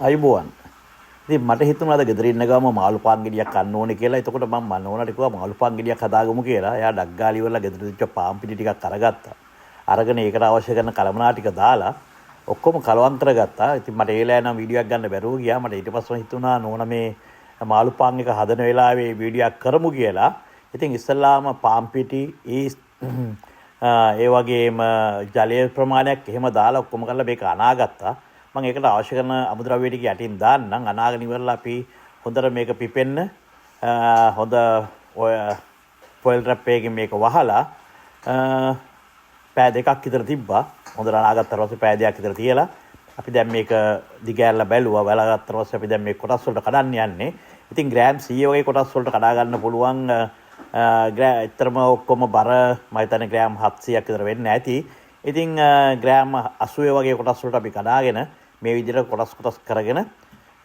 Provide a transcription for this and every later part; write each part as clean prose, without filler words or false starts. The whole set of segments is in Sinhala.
අයිබෝවන්. ඉතින් මට හිතුණා අද ගෙදර ඉන්න ගාම මාළු පාන් ගෙඩියක් කන්න ඕනේ කියලා. එතකොට මම නෝනාට කිව්වා මාළු පාන් ගෙඩියක් හදාගමු කියලා. එයා ඩග්ගාලි ඉවරලා ගෙදර තිබ්ච පාන් පිටි ටිකක් අරගත්තා. අරගෙන ඒකට අවශ්‍ය කරන කලමනා ටික දාලා ඔක්කොම කලවම් කරගත්තා. ඉතින් මට ඒලා නම් වීඩියෝ එකක් ගන්න බැරුව ගියා. මට ඊට පස්සේ හිතුණා නෝනා මේ මාළු පාන් එක හදන වෙලාවේ වීඩියෝ එකක් කරමු කියලා. ඉතින් ඉස්සල්ලාම පාන් පිටි ඒ වගේම ජලයේ ප්‍රමාණයක් එහෙම දාලා ඔක්කොම කරලා මේක අනාගත්තා. මම ඒකට අවශ්‍ය කරන අමුද්‍රව්‍ය ටික යටින් දාන්නම්. අනාගෙන ඉවරලා අපි හොඳට මේක පිපෙන්න හොඳ ඔය ෆොයිල් රැප් එකකින් මේක වහලා පෑ දෙකක් විතර තිබ්බා. හොඳට අනාගත්තා ඊට පස්සේ පෑ දෙකක් විතර තියලා අපි දැන් මේක දිගෑරලා බැලුවා. බැලගත්තා ඊට පස්සේ අපි දැන් මේ කොටස් වලට කඩන්න යන්නේ. ඉතින් ග්‍රෑම් 100 වගේ කොටස් වලට කඩා ගන්න පුළුවන්. ඇත්තටම ඔක්කොම බර මම හිතන්නේ ග්‍රෑම් 700ක් විතර වෙන්න ඇති. ඉතින් ග්‍රෑම් 80 වගේ කොටස් වලට අපි කඩාගෙන මේ විදිහට කොටස් කරගෙන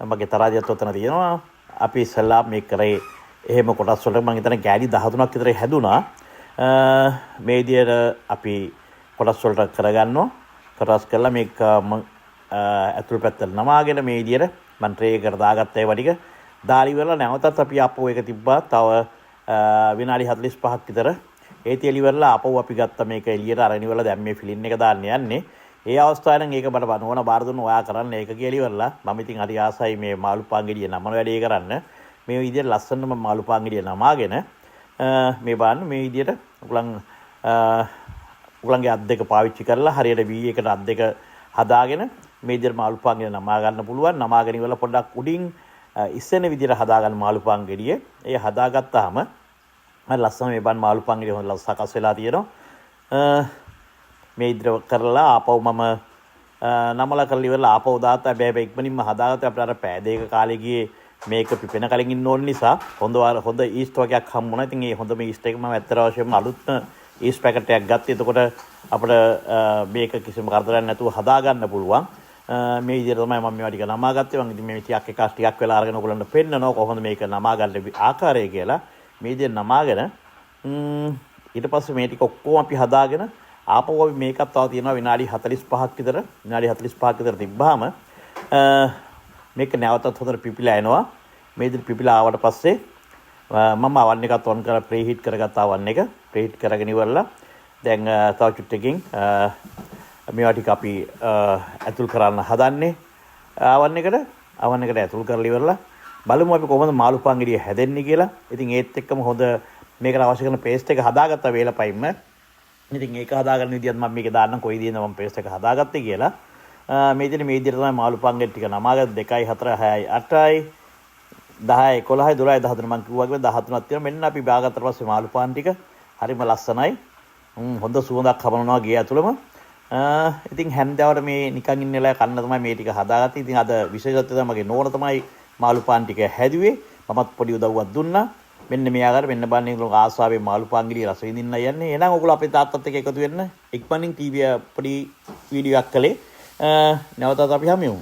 මගේ තරාදියත් ඔතන තියෙනවා. අපි ඉස්සෙල්ලා මේ කරේ එහෙම කොටස් වලට මම හිතන්නේ ගෑඩි 13ක් විතර හැදුනා. මේ විදිහට අපි කොටස් වලට කරගන්නවා. කොටස් කරලා මේක ඇතුල් පැත්තට නමාගෙන මේ විදිහට මම ට්‍රේ එකට දාගත්තා ඒවා ටික. දාලි ඉවරලා නැවතත් අපි අපෝ එක තිබ්බා. තව විනාඩි 45ක් විතර ඒ තියලි ඉවරලා අපෝ අපි ගත්ත මේක එළියට අරගෙන ඉවරලා දැන් මේ ෆිලින් එක දාන්න යන්නේ. ඒ අවස්ථාවේ නම් ඒක මට බනවන බාර දුන්න ඔයා කරන්න ඒක කියලා ඉවරලා මම ඉතින් හරි ආසයි මේ මාළු පාන් ගෙඩිය නමන වැඩේ කරන්න. මේ විදිහට ලස්සනම මාළු පාන් ගෙඩිය නමාගෙන මේ බලන්න මේ විදිහට උගලන්ගේ අත් දෙක පාවිච්චි කරලා හරියට V එකට අත් දෙක හදාගෙන මේ විදිහට මාළු පාන් ගෙඩිය නමා ගන්න පුළුවන්. නමාගෙන ඉවරලා පොඩ්ඩක් උඩින් ඉස්සෙන විදිහට හදාගන්න මාළු පාන් ගෙඩිය. ඒ හදාගත්තාම මම ලස්සන මේ බන් මාළු පාන් ගෙඩිය හොඳ සකස් වෙලා තියෙනවා. මේ ඉදිරිය කරලා ආපහු මම නමලා කරලා ඉවරලා ආපහු දාත්තා. හැබැයි ඉක්මනින්ම හදාගත්තා. අපිට අර පෑ දෙක කාලේ ගියේ මේක පිපෙන කලින් ඉන්න ඕන නිසා හොඳ ඊස්ට් වර්ගයක් හම්බුණා. ඉතින් ඒ හොඳම ඊස්ට් එක මම ඇත්තට අවශ්‍යම අලුත්ම ඊස්ට් පැකට් එකක් ගත්තා. එතකොට අපිට මේක කිසිම කරදරයක් නැතුව හදාගන්න පුළුවන්. මේ විදිහට තමයි මම මේවා ටික නමා ගත්තේ. මම ඉතින් මේ ටිකක් වෙලා අරගෙන ඔයගොල්ලන්ට පෙන්නනවා කොහොමද මේක නමා ගන්න ආකාරය කියලා. මේ විදිහට නමාගෙන ඊට පස්සේ මේ ටික ඔක්කොම අපි හදාගෙන ආපහු අපි මේකත් තව තියෙනවා විනාඩි 45ක් විතර. විනාඩි 45ක් විතර තිබ්බාම මේක නැවතත් හොඳට පිපිලා එනවා. මේ විදිහට පිපිලා ආවට පස්සේ මම අවන් එකත් ඔන් කරලා ප්‍රී හීට් කරගත්ත අවන් එක. ප්‍රී හීට් කරගෙන ඉවරලා දැන් තව චුට්ටකින් මේවා ටික අපි ඇතුල් කරන්න හදන්නේ අවන් එකට. අවන් එකට ඇතුල් කරලා ඉවරලා බලමු අපි කොහොමද මාළු පාන් ගෙඩිය හැදෙන්නේ කියලා. ඉතින් ඒත් එක්කම හොඳ මේකට අවශ්‍ය කරන පේස්ට් එක හදාගත්තා වේලපයින්ම. ඉතින් ඒක හදාගන්න විදිහත් මම මේක දාන්නම් කොයි විදිහද මම පේස්ට් එක හදාගත්තේ කියලා. මේ විදිහට තමයි මාළු පාන් ගෙඩි ටික නමාගත්ත 2 4 6 8යි 10 11 12 13 මම කිව්වා වගේ 13ක් තියෙනවා. මෙන්න අපි බාගත්තට පස්සේ මාළු පාන් ටික හරිම ලස්සනයි. හොඳ සුවඳක් හමනවා ගේ ඇතුළම. ඉතින් හැන්දෑවට මේ නිකන් ඉන්න වෙලාවේ කන්න තමයි මේ ටික හදාගත්තේ. ඉතින් අද විශේෂත්වය තමයි මගේ නෝන තමයි මාළු පාන් ටික හැදුවේ. මමත් පොඩි උදව්වක් දුන්නා. මෙන්න මේ ආකාරයෙන් මෙන්න බලන්න ඒගොල්ලෝ ආසාවෙන් මාළු පාන් ගෙඩිය රස විඳින්න යන්නේ. එහෙනම් ඔයගොල්ලෝ අපේ තාත්තත් එක්ක එකතු වෙන්න. ඉක්මනින් ටීවී පොඩි වීඩියෝ එකක් කළේ. නැවතත් අපි හමු.